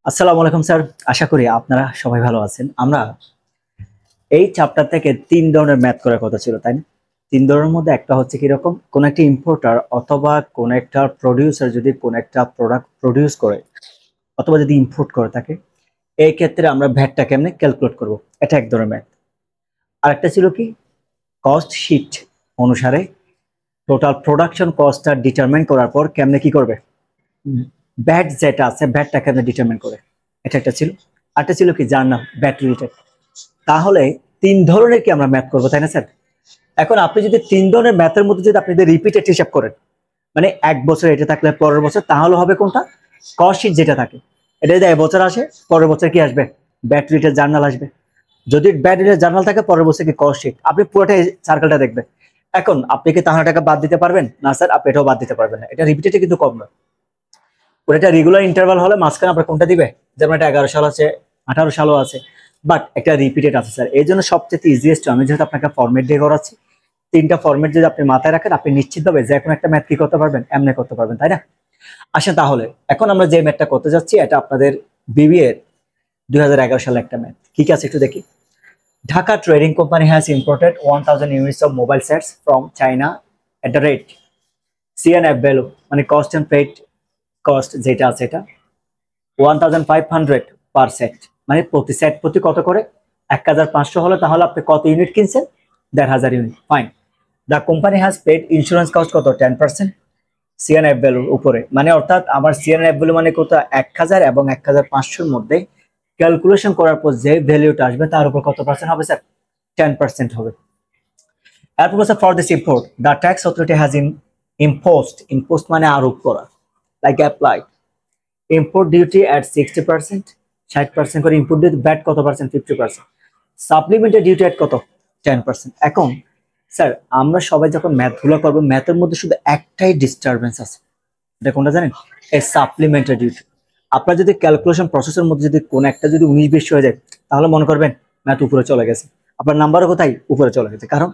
আসসালামু আলাইকুম স্যার। আশা করি আপনারা সবাই ভালো আছেন। আমরা এই চ্যাপ্টার থেকে ৩ ধরনের ম্যাথ করার কথা ছিল, তাই না? ৩ ধরনের মধ্যে একটা হচ্ছে কিরকম, কোন একটা ইম্পোর্টার অথবা কোন একটা প্রোডিউসার যদি কোন একটা প্রোডাক্ট প্রোডিউস করে অথবা যদি ইম্পোর্ট করে থাকে, এই ক্ষেত্রে আমরা ভ্যাটটা কেমনে ক্যালকুলেট করব, এটা এক ধরনের ম্যাথ। আরেকটা ছিল কি, কস্ট শিট অনুসারে টোটাল প্রোডাকশন কস্টটা ডিটারমাইন করার পর কেমনে কি করবে, ব্যাট যেটা আছে ব্যাটটা কেমনে ডিটারমাইন করে, এটা একটা ছিল। আরেকটা ছিল কি জার্নাল ব্যাট রিলেটেড। তাহলে ৩ ধরনের কি আমরা ম্যাথ করবো, তাই না স্যার? এখন আপনি যদি ৩ ধরনের ম্যাথের মধ্যে যদি আপনি রিপিটেড হিসাব করেন, মানে এক বছর এটা থাকলে পরের বছর, তাহলে হবে কোনটা, কস্ট শিট যেটা থাকে এটা যদি এবছর আসে পরের বছর কি আসবে, ব্যাট রিলেটেড জার্নাল আসবে। যদি ব্যাট রিলেটেড জার্নাল থাকে পরের বছর কি কস্ট শিট, আপনি পুরোটা সার্কেলটা দেখবেন। এখন আপনি কি তাহলে টাকা বাদ দিতে পারবেন না স্যার? আপনি এটাও বাদ দিতে পারবেন না। এটা রিপিটেডে কিন্তু কম নয়, ওটা রেগুলার ইন্টারভাল হলে মাঝখানে আপনার কোনটা দিবে, যেমন এটা 11 সাল আছে, 18 সালও আছে, বাট একটা রিপিটেড আছে স্যার। এই জন্য সবচেয়ে ইজিয়েস্ট, আমি যেহেতু আপনাকে ফরম্যাট দিয়ে করাচ্ছি, 3টা ফরম্যাট যদি আপনি মাথায় রাখেন, আপনি নিশ্চিতভাবে যে কোনো একটা ম্যাথ কি করতে পারবেন, এমনি করতে পারবেন, তাই না? আসেন তাহলে এখন আমরা যে ম্যাথটা করতে যাচ্ছি, এটা আপনাদের বিবিএ 2011 সালে একটা ম্যাথ। কি কি আছে একটু দেখি। Dhaka trading company has imported 1000 units of mobile sets from China at the rate CNF value, মানে কস্ট অ্যান্ড পেইড কস্ট যেটা আছে এটা 1500 পার সেট, মানে প্রতি সেট প্রতি কত করে, 1500 হলে তাহলে আপনি কত ইউনিট কিনছেন, 1500 unit. Fine. The company has paid insurance cost কত, 10% সিএনএফ ভ্যালুর উপরে, মানে অর্থাৎ আমার সিএনএফ ভ্যালু মানে কত, 1000 এবং 1500 মধ্যে ক্যালকুলেশন করার পর যে ভ্যালুটা আসবে তার উপর কত পার্সেন্ট হবে স্যার, 10% হবে। এরপর বলছে for this import the tax authority has imposed মানে আরোপ করা, like apply import duty at 60%, 60% করে ইম্পোর্ট ডিউটি, ব্যাট কত পার্সেন্ট, 50%, সাপ্লিমেন্টারি ডিউটি এট কত, 10%। এখন স্যার আমরা সবাই যখন ম্যাথগুলো করবো, ম্যাথের মধ্যে শুধু একটাই ডিস্টারবেন্স আছে, এটা কোনটা জানেন, এই সাপ্লিমেন্টারি ডিউটি। আপনার যদি ক্যালকুলেশন প্রসেসের মধ্যে যদি কোন একটা যদি 19-20 হয়ে যায়, তাহলে মনে করবেন ম্যাথ উপরে চলে গেছে, আপনার নাম্বারও কোথায় উপরে চলে গেছে। কারণ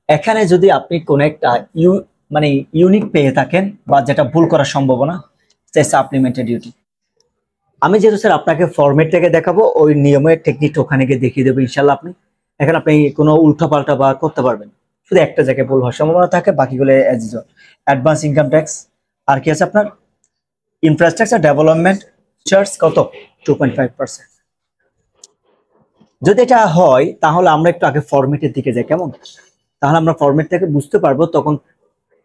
এখানে যদি আপনি কোন একটা মানে ইউনিক পেয়ে থাকেন বা যেটা ভুল করার সম্ভাবনা, সাপ্লিমেন্টারি ডিউটি। আমি যেহেতু স্যার আপনাকে ফরম্যাটটাকে দেখাবো, ওই নিয়মের টেকনিকটা ওখানে গিয়ে দেখিয়ে দেবো ইনশাল্লাহ। আপনি এখানে আপনি কোনো উল্টা পাল্টা বা করতে পারবেন, শুধু একটা জায়গায় ভুল হওয়ার সম্ভাবনা থাকে, বাকিগুলো as usual. Advance income tax, আর কি আছে আপনার ইনফ্রাস্ট্রাকচার ডেভেলপমেন্ট চার্জ কত, 2.5%। যদি এটা হয় তাহলে আমরা একটু আগে ফরম্যাটের দিকে যাই, কেমন? তাহলে আমরা ফরম্যাট থেকে বুঝতে পারবো তখন,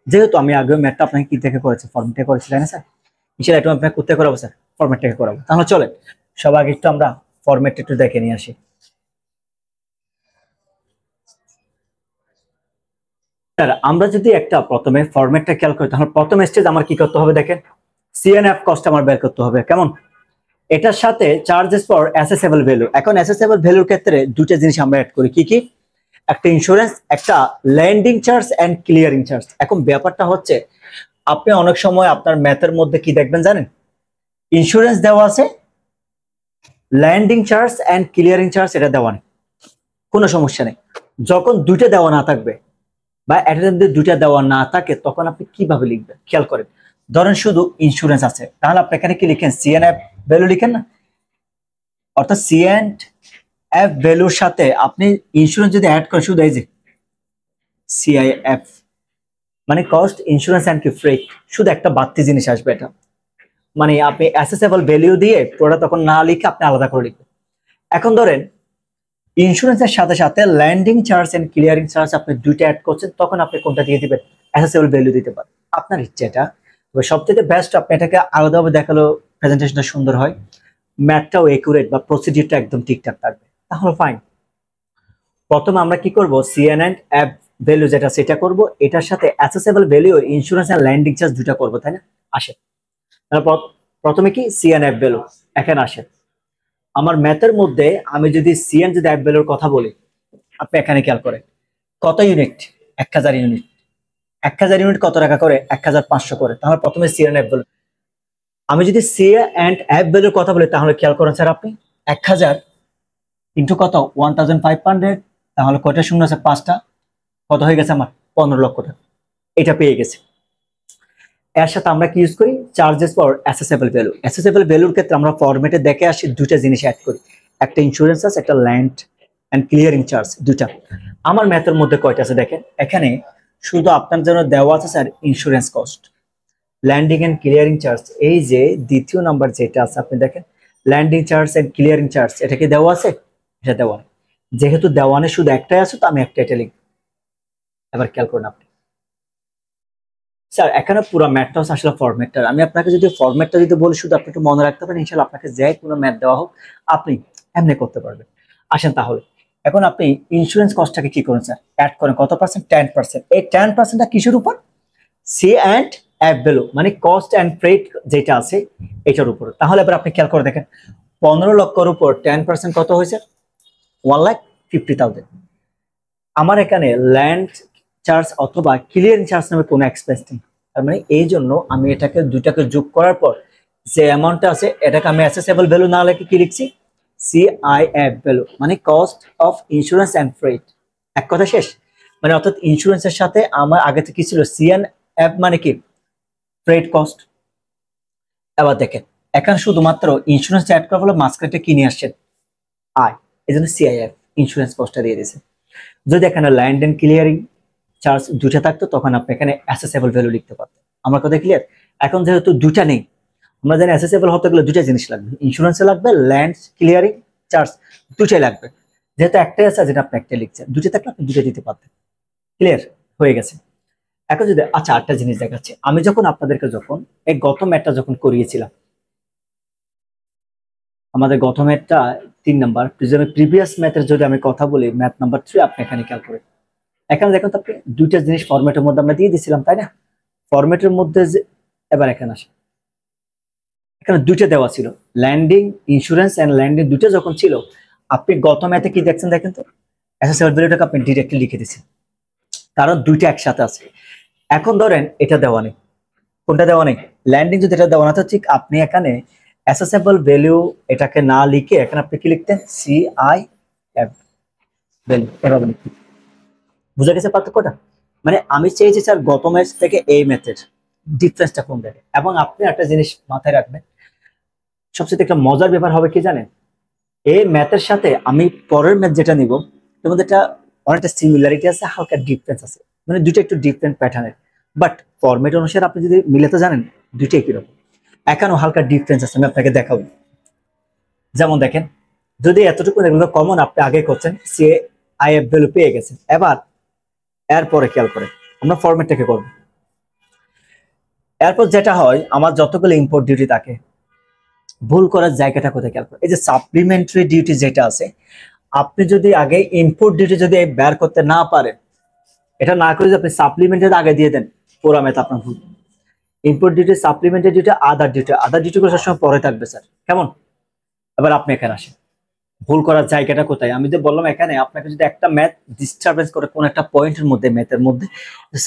যেহেতু আমি আগে ম্যাথটা আপনাকে কি থেকে করেছি, ফরম্যাট থেকে করেছি, তাই না স্যার? ইনশাআল্লাহ একটু আপনাকে করতে করাবো স্যার, ফরম্যাট থেকে করাবো। তাহলে চলে সব আগে একটু আমরা ফরম্যাটটা একটু দেখে নিয়ে আসি। স্যার আমরা যদি একটা প্রথমে ফরম্যাটটা খেয়াল করি, তাহলে প্রথম স্টেজ আমার কি করতে হবে দেখেন, সিএনএফ কস্ট আমার বের করতে হবে, কেমন? এটার সাথে চার্জেস ফর অ্যাসেসেবল ভ্যালু। এখন অ্যাসেসেবল ভ্যালুর ক্ষেত্রে দুটো জিনিস আমরা অ্যাড করি, কি কি, একটা ইন্স্যুরেন্স, একটা landing charge and clearing charge. এখন ব্যাপারটা হচ্ছে, আপনি অনেক সময় আপনার ম্যাথের মধ্যে কি দেখবেন জানেন, ইন্স্যুরেন্স দেওয়া আছে, landing charge and clearing charge এটা দেওয়া নেই, কোনো সমস্যা নেই। যখন দুইটা দেওয়া না থাকবে বা দুইটা দেওয়া না থাকে, তখন আপনি কিভাবে লিখবেন খেয়াল করেন। ধরেন শুধু ইন্স্যুরেন্স আছে, তাহলে আপনি এখানে কি লিখেন, সিএনএফ ভ্যালু লিখেন না, অর্থাৎ সিএনএফ ভ্যালুর সাথে আপনি ইন্স্যুরেন্স যদি অ্যাড করেন, শুধু এই যে সিআইএফ মানে কস্ট ইন্স্যুরেন্স এন্ড কি ফ্রেট, শুধু একটা বাড়তি জিনিস আসবে, এটা মানে আপনি অ্যাসেসেবল ভ্যালু দিয়ে পুরোটা তখন না লিখে আপনি আলাদা করে লিখবেন। এখন ধরেন ইন্স্যুরেন্সের সাথে সাথে landing charge and clearing charge আপনি দুইটা অ্যাড করছেন, তখন আপনি কোনটা দিয়ে দিবেন, অ্যাসেসেবল ভ্যালু দিতে পারেন, আপনার ইচ্ছে এটা। তবে সবথেকে বেস্ট আপনি এটাকে আলাদাভাবে দেখালো প্রেজেন্টেশনটা সুন্দর হয়, ম্যাথটাও একুরেট বা প্রসিডিউরটা একদম ঠিকঠাক থাকবে, তাহলে ফাইন। প্রথমে আমরা কি করব, সিএনএন অ্যাপ ভ্যালু যেটা সেটা করব, এটার সাথে assessable value insurance and landing charge দুটো করব, তাই না? আসে তারপর প্রথমে কি সিএনএফ ভ্যালু, এখানে আসে আমার ম্যাথের মধ্যে, আমি যদি সিএন যদি অ্যাপ ভ্যালুর কথা বলি, আপনি এখানে খেয়াল করেন কত ইউনিট, 1000 ইউনিট, 1000 ইউনিট কত টাকা করে, 1500 করে। তাহলে প্রথমে সিএনএফ ভ্যালু, আমি যদি সি এন্ড অ্যাপ ভ্যালুর কথা বলি, তাহলে খেয়াল করেন স্যার আপনি 1000 ইন্টু কত, 1500, তাহলে কয়টা শূন্য আছে, 5টা, কত হয়ে গেছে আমার, 15 লক্ষ টাকা, এটা পেয়ে গেছে। এর সাথে আমরা কি ইউজ করি, চার্জেস ফর অ্যাসেসেবল ভ্যালু। অ্যাসেসেবল ভ্যালুর ক্ষেত্রে আমরা ফরম্যাটে দেখে আসি দুইটা জিনিস অ্যাড করি, একটা ইন্স্যুরেন্স আছে, একটা ল্যান্ড অ্যান্ড ক্লিয়ারিং চার্জ, দুইটা। আমার ম্যাথের মধ্যে কয়টা আছে দেখেন, এখানে শুধু আপনার জন্য দেওয়া আছে sir insurance cost, landing and clearing charge. এই যে দ্বিতীয় নাম্বার যেটা আছে আপনি দেখেন, landing charge and clearing charge, এটা কি দেওয়া আছে? এটা দেওয়া নেই। যেহেতু দেওয়া নেই, শুধু একটাই আছে, তো আমি একটা লিখব। এবার খেয়াল করুন আপনি, স্যার এখানে পুরো ম্যাথটা হচ্ছে আসলে ফরম্যাটটা। আমি আপনাকে যদি ফরম্যাটটা যদি বলি, শুধু আপনি একটু মনে রাখতে পারেন, ইনশাআল্লাহ আপনাকে যে কোনো ম্যাথ দেওয়া হোক আপনি এমনি করতে পারবেন। আসেন তাহলে, এখন আপনি ইন্স্যুরেন্স কস্টটাকে কি করেন স্যার? অ্যাড করেন কত পার্সেন্ট? 10%। এই 10%টা কিসের উপর? সি অ্যান্ড এফ ভ্যালু, মানে কস্ট অ্যান্ড ফ্রেট যেটা আছে এটার উপর। তাহলে এবার আপনি খেয়াল করে দেখেন, 15 লক্ষের উপর 10% কত হয়েছে? 1,50,000। আমার এখানে ল্যান্ড চার্জ অথবা ক্লিয়ারিং চার্জ নামে কোনো এক্সপেন্স নেই। তার মানে এই জন্য আমি এটাকে দুইটাকে যোগ করার পর যে অ্যামাউন্টটা আছে, এটাকে আমি অ্যাসেসেবল ভ্যালু না লিখে কি লিখছি? সিআইএফ ভ্যালু, মানে cost of insurance and freight. এক কথা শেষ। মানে অর্থাৎ ইন্স্যুরেন্সের সাথে আমার আগে থেকে কি ছিল? সিএনএফ, মানে কি? Freight cost. এবার দেখেন, এখানে শুধুমাত্র ইন্স্যুরেন্স অ্যাড করার ফলে মাঝখানে কি নিয়ে আসছেন? আয়। এই জন্য সিআইএফ ইন্স্যুরেন্স কস্টটা দিয়ে দিয়েছে। যদি এখানে ল্যান্ড এন্ড ক্লিয়ারিং চার্জ দুটা থাকতো, তখন আপনি এখানে অ্যাসেসেবল ভ্যালু লিখতে পারতেন। আমার কথা ক্লিয়ার? এখন যেহেতু দুটা নেই, আমরা জানি অ্যাসেসেবল হতে গেলে দুটা জিনিস লাগবে, ইন্স্যুরেন্সে লাগবে, ল্যান্ড ক্লিয়ারিং চার্জ দুটাই লাগবে। যেহেতু একটাই আছে, যেটা আপনি একটা লিখছেন, দুটো থাকলে আপনি দুটো দিতে পারতেন। ক্লিয়ার হয়ে গেছে? এখন যদি আচ্ছা একটা জিনিস দেখাচ্ছি, আমি যখন আপনাদেরকে এই গত ম্যাথটা যখন করিয়েছিলাম, আমাদের গত ম্যাথটা 3 নাম্বার, প্রিভিয়াস ম্যাথের যদি আমি কথা বলি, ম্যাথ নাম্বার 3, আপনি এখানে খেয়াল করেন। এখানে দেখুন তো আপনি, দুইটা জিনিস ফরম্যাটের মধ্যে আমরা দিয়ে দিয়েছিলাম, তাই না? ফরম্যাটের মধ্যে এবার এখানে আসে, এখানে দুইটা দেওয়া ছিল, ল্যান্ডিং ইন্স্যুরেন্স এন্ড ল্যান্ডিং দুইটা যখন ছিল, আপনি গত ম্যাথে কি দেখছেন দেখেন তো, অ্যাসেসেবল ভ্যালুটাকে আপনি ডিরেক্টলি লিখে দিয়েছেন, কারণ দুইটা একসাথে আছে। এখন ধরেন এটা দেওয়া নেই, কোনটা দেওয়া নেই? ল্যান্ডিং যদি এটা দেওয়া না, তো ঠিক আপনি এখানে অ্যাসেসেবল ভ্যালু এটাকে না লিখে এখানে আপনি কি লিখতেন? CIF value. এভাবে লিখতেন। বুঝা গেছে পার্থক্যটা? মানে আমি চেয়েছি স্যার গত ম্যাচ থেকে এই ম্যাথের ডিফারেন্সটা কোন জায়গায়। এবং আপনি একটা জিনিস মাথায় রাখবেন, সবচেয়ে একটা মজার ব্যাপার হবে কি জানেন, এই ম্যাথের সাথে আমি পরের ম্যাথ যেটা নিব, তোমাদের এটা অনেকটা সিমিলারিটি আছে, হালকা ডিফারেন্স আছে, মানে দুটো একটু ডিফারেন্ট প্যাটার্নের, বাট ফরম্যাট অনুসারে আপনি যদি মিলাতে জানেন, দুটো একই রকম। এখনো হালকা ডিফারেন্স আছে, আমি আপনাকে দেখাবো। যেমন দেখেন, যদি এতটুকু এগুলো কমন আপনি আগে করছেন, সি আই এফ ভ্যালু পেয়ে গেছেন, এবার এরপরে খেয়াল করে আমরা ফরম্যাটটাকে করব। এরপর যেটা হয়, আমার যতগুলো ইম্পোর্ট ডিউটি থাকে, ভুল করার জায়গাটা কোথায় খেয়াল করে, এই যে সাপ্লিমেন্টারি ডিউটি যেটা আছে, আপনি যদি আগে ইনপুট ডিউটি যদি বের করতে না পারেন, এটা না করে যদি আপনি সাপ্লিমেন্টের আগে দিয়ে দেন, পুরো ম্যাথ আপনার ভুল। ইনপুট ডিউটি, সাপ্লিমেন্টারি ডিউটি, আদার ডিউটি গুলো সবসময় পরে থাকবে স্যার, কেমন? এবার আপনি এখানে আসেন, ভুল করার জায়গাটা কোথায়? আমি যে বললাম, এখানে আপনাকে যদি একটা ম্যাথ ডিস্টারবেন্স করে কোন একটা পয়েন্টের মধ্যে, ম্যাথের মধ্যে,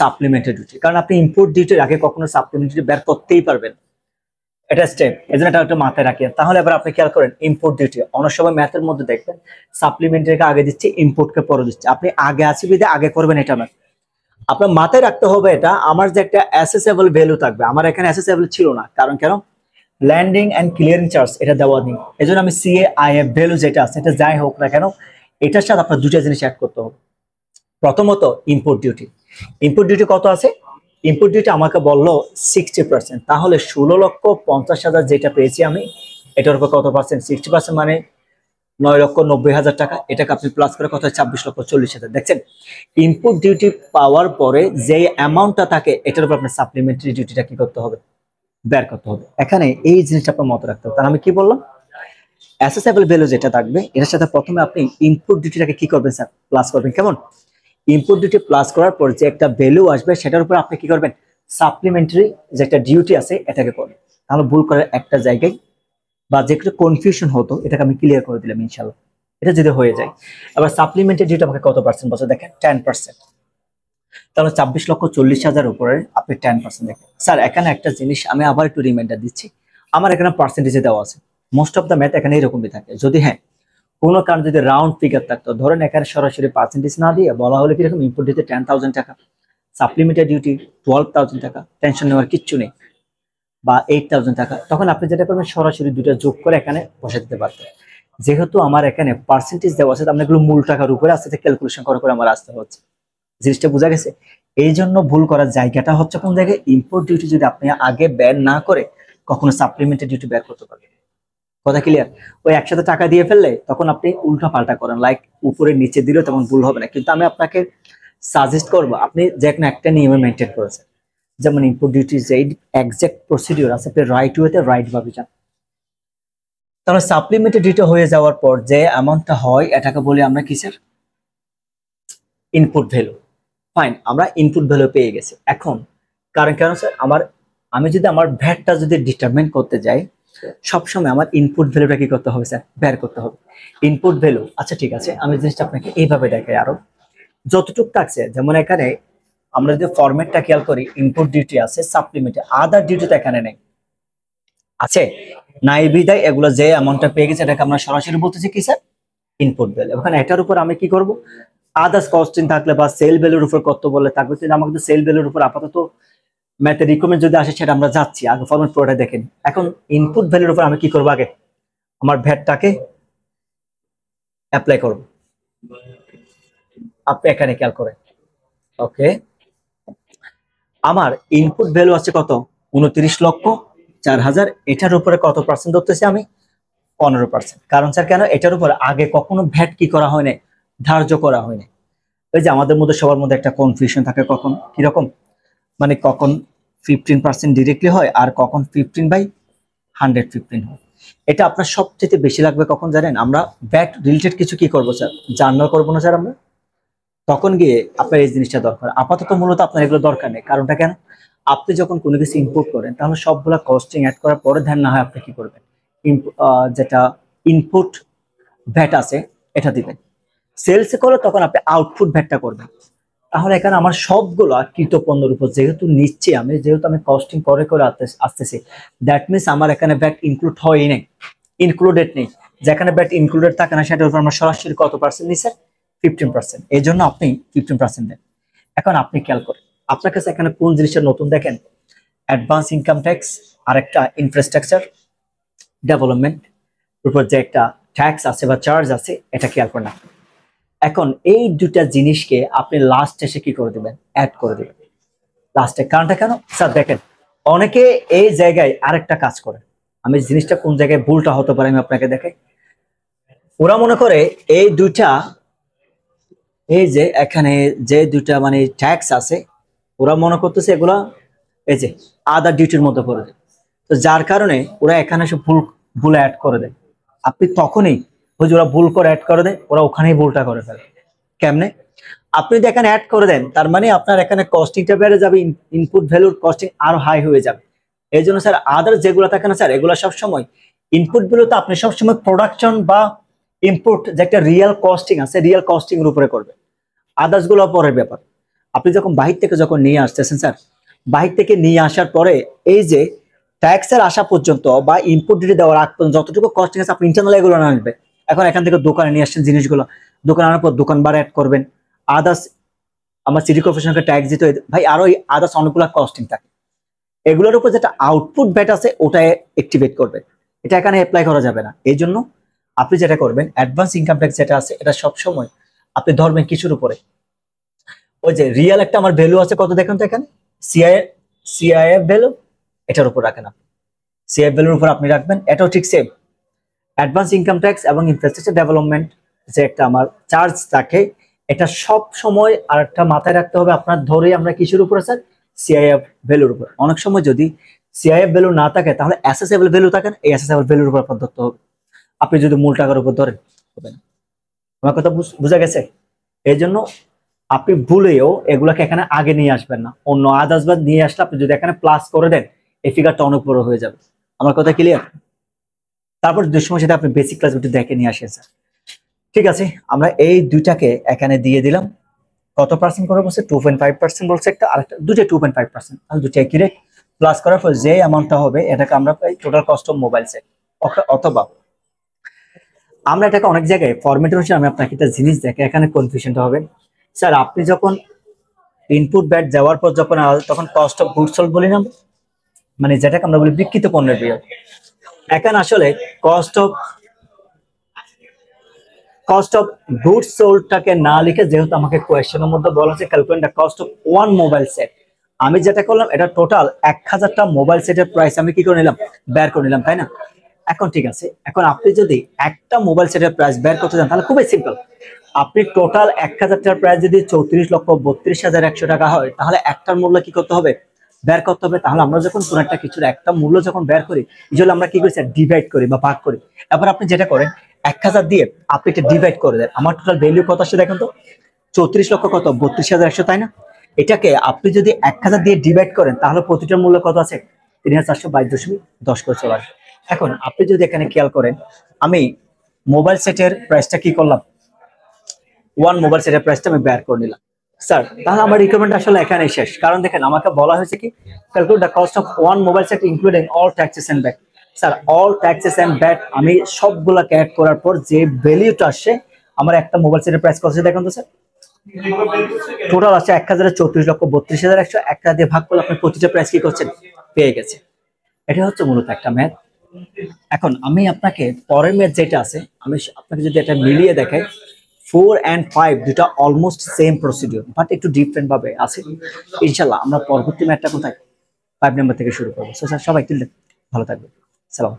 সাপ্লিমেন্টারি ডিউটি, কারণ আপনি ইনপুট ডিউটির আগে কখনো সাপ্লিমেন্টারি বের করতেই পারবেন, এটা স্টেপ, এই জন্য এটা একটা মাথায় রাখেন। তাহলে এবার আপনি খেয়াল করেন, ইনপুট ডিউটি অনেক সময় ম্যাথের মধ্যে দেখবেন সাপ্লিমেন্টারিকে আগে দিচ্ছে, ইনপুটকে পরে দিচ্ছে, আপনি আগে আসি বিধে আগে করবেন, এটা না। আপনার মাথায় রাখতে হবে এটা, আমার যে একটা অ্যাসেসেবল ভ্যালু থাকবে, আমার এখানে অ্যাসেসেবল ছিল না, কারণ কেন? ল্যান্ডিং এন্ড ক্লিয়ারিং চার্জ এটা দেওয়া নেই, এই জন্য আমি সিএআইএফ ভ্যালু যেটা আছে, এটা যাই হোক না কেন, এটার সাথে আপনার দুটো জিনিস অ্যাড করতে হবে। প্রথমত ইনপুট ডিউটি, ইনপুট ডিউটি কত আছে? ইনপুট ডিউটি আমাকে বললো 60%, তাহলে 16,50,000 যেটা পেয়েছি আমি, এটার উপর কত পার্সেন্ট? 60%, মানে 9,90,000 টাকা। এটাকে আপনি প্লাস করে কত হয়? 26,40,000। দেখছেন, ইনপুট ডিউটি পাওয়ার পরে যে অ্যামাউন্টটা থাকে, এটার উপর আপনার সাপ্লিমেন্টারি ডিউটিটা কি করতে হবে? বের করতে হবে। এখানে এই জিনিসটা আপনার মতো রাখতে হবে। তাহলে আমি কি বললাম, অ্যাসেসেবল ভ্যালু যেটা থাকবে, এটার সাথে প্রথমে আপনি ইনপুট ডিউটিটাকে কি করবেন স্যার? প্লাস করবেন, কেমন? ইনপুট ডিউটি প্লাস করার পর যে একটা ভ্যালু আসবে, সেটার উপর আপনি কি করবেন? সাপ্লিমেন্টারি যে একটা ডিউটি আছে এটাকে করবেন। তাহলে ভুল করার একটা জায়গায় বা যে একটা কনফিউশন হতো, এটাকে আমি ক্লিয়ার করে দিলাম ইনশাআল্লাহ, এটা যদি হয়ে যায়। আবার সাপ্লিমেন্টারি ডিউটি আমাকে কত পার্সেন্ট বলছে দেখেন? 10%। তাহলে 26,40,000 উপরে আপনি 10% দেখেন। স্যার এখানে একটা জিনিস আমি আবার একটু রিমাইন্ডার দিচ্ছি, আমার এখানে পার্সেন্টেজে দেওয়া আছে, মোস্ট অফ দ্য ম্যাথ এখানে এরকমই থাকে। যদি হ্যাঁ কোনো কারণ যদি রাউন্ড ফিগার থাকতো, ধরেন এখানে সরাসরি পার্সেন্টেজ না দিয়ে বলা হলে কিরকম, ইনপুট ডিউটি 10,000 টাকা, সাপ্লিমেন্টারি ডিউটি 12,000 টাকা, টেনশন নেওয়ার কিচ্ছু নেই। বা 8,000 টাকা, তখন আপনি যেটা করবেন সরাসরি দুটো যোগ করে এখানে বসে দিতে পারতেন। যেহেতু আমার এখানে পার্সেন্টেজ দেওয়া আছে, আমরা এগুলো মূল টাকার উপরে আস্তে আস্তে ক্যালকুলেশন করে করে আমার আসতে হচ্ছে। জিনিসটা বোঝা গেছে? এই জন্য ভুল করার জায়গাটা হচ্ছে কোন জায়গায়, ইম্পোর্ট ডিউটি যদি আপনি আগে বের না করে কখনো সাপ্লিমেন্টারি ডিউটি বের করতে পারবেন। কথা ক্লিয়ার? ওই একসাথে টাকা দিয়ে ফেললে তখন আপনি উল্টা পাল্টা করেন, লাইক উপরে নিচে দিলেও তেমন ভুল হবে না। কিন্তু আমি আপনাকে সাজেস্ট করবো আপনি যে কোনো একটা নিয়মে মেনটেন করেছেন, যেমন ইনপুট ডিউটি যে এক্সাক্ট প্রসিডিওর আছে আপনি রাইট ওয়েতে রাইট ভাবে যান। তাহলে সাপ্লিমেন্টারি ডিউটি হয়ে যাওয়ার পর যে অ্যামাউন্টটা হয় এটাকে বলি আমরা কিসের, ইনপুট ভ্যালু। ফাইন, আমরা ইনপুট ভ্যালু পেয়ে গেছি। এখন কারণ স্যার আমি যদি আমার ভ্যাটটা যদি ডিটারমিন করতে যাই, সবসময় আমার ইনপুট ভ্যালুটা কি করতে হবে স্যার, বের করতে হবে। ইনপুট ভ্যালু, আচ্ছা ঠিক আছে, আমি জিনিসটা আপনাকে এইভাবে দেখাই আরো যতটুকু থাকছে। যেমন এখানে আমরা যদি ফরম্যাটটা খেয়াল করি, ইনপুট ডিউটি আছে, সাপ্লিমেন্টে আদার ডিউটি তো এখানে নেই, আছে নাই বিদায় এগুলো যে অ্যামাউন্টটা পেয়ে গেছে এটাকে আমরা সরাসরি বলতেছি কি স্যার, ইনপুট ভ্যালু। ওখানে এটার উপর আমি কি করব, আদার্স কস্টিং থাকলে বা সেল ভ্যালুর উপর কত বলে থাকবে, কিন্তু আমাকে সেল ভ্যালুর উপর আপাতত ম্যাথের রিকমেন্ড যদি আসে সেটা আমরা যাচ্ছি, আগে ফরম্যাট পুরোটা দেখেন। এখন ইনপুট ভ্যালুর উপর আমি কি করবো, আগে আমার ভ্যাটটাকে অ্যাপ্লাই করব। আপনি এখানে খেয়াল করেন, ওকে, আমার ইনপুট ভ্যালু আছে কত, 29,04,000। এটার উপরে কত পার্সেন্ট ধরতেছি আমি, 15%। কারণ স্যার কেন, এটার উপর আগে কখনো ভ্যাট কি করা হয় না, ধার্য করা হয় না। ওই যে আমাদের মধ্যে সবার মধ্যে একটা কনফিউশন থাকে, কখন কিরকম, মানে কখন 15% ডিরেক্টলি হয় আর কখন 15/115 হয়। এটা আপনার সবচেয়ে বেশি লাগবে কখন জানেন, আমরা ভ্যাট রিলেটেড কিছু কি করবো স্যার, জার্নাল করবো না স্যার আমরা, তখন গিয়ে আপনার এই জিনিসটা দরকার। আপাতত মূলত আপনার এগুলো দরকার নেই। কারণটা কেন, আপনি যখন কোনো কিছু ইনপুট করেন তাহলে সবগুলা কস্টিং অ্যাড করার পরে ধ্যান না হয় আপনি কি করবেন, যেটা ইনপুট ভ্যাট আছে এটা দিবেন। সেলস করে তখন আপনি আউটপুট ভ্যাটটা করবেন। তাহলে এখানে আমার সবগুলো কৃত পণ্যের উপর যেহেতু নিচ্ছি আমি, যেহেতু আমি কস্টিং করে করে আসতেছি, দ্যাট মিনস আমার এখানে ভ্যাট ইনক্লুড হয়ই নেই, ইনক্লুডেড নেই। যেখানে ভ্যাট ইনক্লুডেড থাকে না সেটার উপর আমরা সরাসরি কত পার্সেন্ট নিচ্ছে, 15%। এই জন্য আপনি 15% দেন। এখন আপনি খেয়াল করেন আপনার কাছে এখানে কোন জিনিসটা নতুন দেখেন, অ্যাডভান্স ইনকাম ট্যাক্স আর একটা ইনফ্রাস্ট্রাকচার ডেভেলপমেন্ট উপর যে একটা ট্যাক্স আছে বা চার্জ আছে, এটা খেয়াল করেন। এখন এই দুটা জিনিসকে আপনি লাস্ট এসে কি করে দিবেন, অ্যাড করে দিবেন লাস্টে। কারণটা কেন স্যার, দেখেন অনেকে এই জায়গায় আরেকটা কাজ করে, আমি জিনিসটা কোন জায়গায় ভুলটা হতে পারে আমি আপনাকে দেখাই। ওরা মনে করে এই দুইটা, এই যে এখানে যে দুইটা মানে ট্যাক্স আছে, ওরা মনে করতেছে এগুলা এই যে আদার ডিউটির মধ্যে করে দেয়। তো যার কারণে ওরা এখানে এসে ভুল ভুল অ্যাড করে দেয়। আপনি তখনই ওই যে ওরা ভুল করে অ্যাড করে দেয়, ওরা ওখানেই ভুলটা করে ফেলে। কেমনে, আপনি যদি এখানে অ্যাড করে দেন তার মানে আপনার এখানে কস্টিংটা বেড়ে যাবে, ইনপুট ভ্যালুর কস্টিং আরো হাই হয়ে যাবে। এই জন্য স্যার আদার যেগুলো থাকে না স্যার, এগুলো সবসময় ইনপুট ভ্যালুতে আপনি সবসময় প্রোডাকশন বা ইনপুট যে একটা রিয়েল কস্টিং আছে, রিয়েল কস্টিং এর উপরে করবে। আদার্স গুলো পরের ব্যাপার। আপনি যখন বাহির থেকে যখন নিয়ে আসতেছেন স্যার, বাহির থেকে নিয়ে আসার পরে এই যে ট্যাক্সের আসা পর্যন্ত বা ইনপুট ডিউটি দেওয়ার আগ পর্যন্ত যতটুকু কস্টিং আছে আপনি ইন্টারনাল এগুলো না আনবে। এখন এখান থেকে দোকানে নিয়ে আসছেন জিনিসগুলো, দোকানে আনার পর দোকান ভাড়া অ্যাড করবেন, আদার্স আমার সিটি কর্পোরেশনকে ট্যাক্স দিতে হয় ভাই, আরো আদার্স অনেকগুলো কস্টিং থাকে। এগুলোর উপর যেটা আউটপুট ভ্যাট আছে ওটাই অ্যাক্টিভেট করবে, এটা এখানে অ্যাপ্লাই করা যাবে না। এই জন্য আপনি যেটা করবেন, অ্যাডভান্স ইনকাম ট্যাক্স যেটা আছে এটা সবসময় আপনি ধরবেন কিছুর উপরে, ওই যে রিয়েল একটা আমার ভ্যালু আছে কত দেখেন তো এখানে, সিআইএফ ভ্যালু, এটার উপর রাখেন আপনি, সিআইএফ ভ্যালুর উপর আপনি রাখবেন। এটাও ঠিক সেম, অ্যাডভান্স ইনকাম ট্যাক্স এবং ইনফ্রাস্ট্রাকচার ডেভেলপমেন্ট যে একটা আমার চার্জ থাকে, এটা সব সময় আর একটা মাথায় রাখতে হবে আপনার, ধরে আমরা কিসের উপরে স্যার, সিআইএফ ভ্যালুর উপর। অনেক সময় যদি সিআইএফ ভ্যালু না থাকে তাহলে অ্যাসেসেবল ভ্যালু থাকে, এই অ্যাসেসেবল ভ্যালুর উপর আপনার ধরতে হবে। আপনি যদি মূল টাকার উপর ধরেন হবে না। আমার কথা বোঝা গেছে? এই জন্য আপনি ভুলেও এগুলাকে এখানে আগে নিয়ে আসবেন না, অন্য আদার্স বাদ নিয়ে আসলে আপনি যদি এখানে প্লাস করে দেন এই ফিগারটা অনেক বড় হয়ে যাবে। আমার কথা ক্লিয়ার? তারপর দুই সময় সেটা আপনি বেসিক ক্লাস দেখে নিয়ে আসেন স্যার। ঠিক আছে, আমরা এই দুইটাকে এখানে দিয়ে দিলাম। কত পার্সেন্ট করে বলছে, 2.5% বলছে একটা, আরেকটা দুটো 2.5%, আমি দুটো একিরেট প্লাস করার পর যে অ্যামাউন্টটা হবে এটাকে আমরা পাই total cost of mobile set. অথবা আমরা এটাকে অনেক জায়গায় ফরম্যাটের হচ্ছে, আমি আপনাকে একটা জিনিস দেখে এখানে কনফিউশনটা হবে স্যার, আপনি যখন ইনপুট ব্যাট যাওয়ার পর যখন তখন কস্ট অফ গুডস সোল্ড বলি না, মানে যেটাকে আমরা বলি বিক্রিত পণ্যের ব্যয়। এখানে আসলে কস্ট অফ গুডস সোল্ডটাকে না লিখে, যেহেতু আমাকে কোয়েশ্চেনের মধ্যে বলা হচ্ছে calculate the cost of one mobile set, আমি যেটা করলাম এটা টোটাল 1000টা মোবাইল সেটের প্রাইস আমি কি করে নিলাম, বের করে নিলাম, তাই না? এখন ঠিক আছে, এখন আপনি যদি একটা মোবাইল সেটের প্রাইস বের করতে চান তাহলে খুবই সিম্পল। আপনি টোটাল 1000টার প্রাইস যদি 34,32,100 টাকা হয়, তাহলে একটার মূল্য কি করতে হবে, বের করতে হবে। তাহলে আমরা যখন কোন একটা কিছুর একটা মূল্য যখন বের করি, এই জন্য আমরা কি করি, ডিভাইড করি বা ভাগ করি। এবার আপনি যেটা করেন, 1000 দিয়ে আপনি এটা ডিভাইড করে দেন, আমার টোটাল ভ্যালু কত আসছে দেখেন তো, 34 লক্ষ কত 32,100, তাই না? এটাকে আপনি যদি 1000 দিয়ে ডিভাইড করেন তাহলে প্রতিটার মূল্য কত আছে, 3422.10 করে চলে আসবে। এখন আপনি যদি এখানে খেয়াল করেন, আমি মোবাইল সেটের প্রাইসটা কি করলাম, ওয়ান মোবাইল সেটের প্রাইসটা আমি বের করে নিলাম। স্যার তাহলে আমার রিকমেন্ড আসলে এখানেই শেষ, কারণ দেখেন আমাকে বলা হয়েছে কি, calculate the cost of one mobile set including all taxes and VAT. Sir all taxes and VAT আমি সবগুলাকে অ্যাড করার পর যে ভ্যালুটা আসছে, আমার একটা মোবাইল সেটের প্রাইস কত দেখুন তো স্যার, টোটাল আছে 1034,32,100। একটা দিয়ে ভাগ করলে আপনি প্রতিটা প্রাইস কি করছেন, পেয়ে গেছে। এটা হচ্ছে মূলত একটা ম্যাথ। এখন আমি আপনাকে পরের ম্যাথ যেটা আছে, আমি আপনাকে যদি এটা মিলিয়ে দেখাই, 4 and 5 দুটা অলমোস্ট সেম প্রসিডিউর, বাট একটু ডিফারেন্ট ভাবে আছে। ইনশাল্লাহ আমরা পরবর্তী ম্যাথটা কোথায় 5 নাম্বার থেকে শুরু করবো। সো স্যার সবাই ভালো থাকবে, সালাম।